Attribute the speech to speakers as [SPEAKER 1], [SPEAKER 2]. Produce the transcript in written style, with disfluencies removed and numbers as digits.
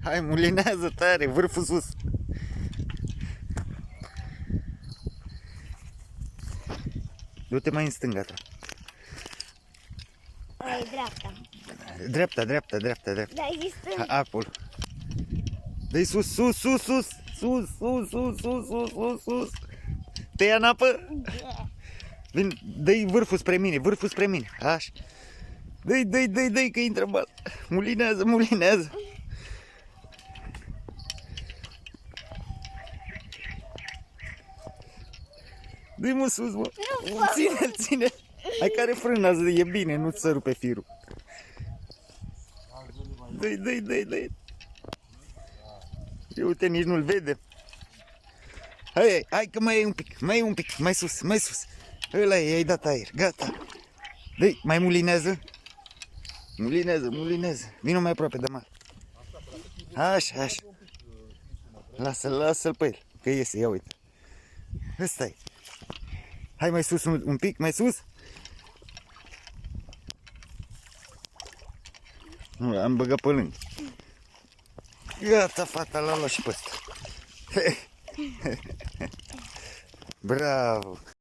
[SPEAKER 1] Hai, mulinează tare, vârful sus. Du-te mai în stânga ta.
[SPEAKER 2] Ai dreapta.
[SPEAKER 1] Dreapta, dreapta, dreapta, dreapta.
[SPEAKER 2] Da, e stânga.
[SPEAKER 1] Acolo. Dă-i sus, sus, sus, sus. Sus, sus, sus, sus, sus, sus, sus. Te ia în apă? Vin, dă-i vârful spre mine, vârful spre mine. Așa. Dă-i, dă-i, dă-i, dă-i, că intră în bal. Mulinează, mulinează. Dă-i mă sus, mă. Ține-l, ține. Hai care frânează, e bine, nu-ți să rupe firul. Dă-i, dă-i, dă-i, dă-i. Uite, nici nu-l vede. Hai, hai, hai că mai e un pic, mai e un pic, mai sus, mai sus. Ăla e, i-ai dat aer, gata. Dă-i, mai mulinează. Mulinează, mulinează. Vino mai aproape de mare. Așa, așa. Lasă-l, lasă-l pe el, că iese, ia uite. Ăsta e. Hai mai sus un pic, mai sus. Nu, am băgat pe lângă. Gata, fata, l-a luat și pe ăsta. Bravo!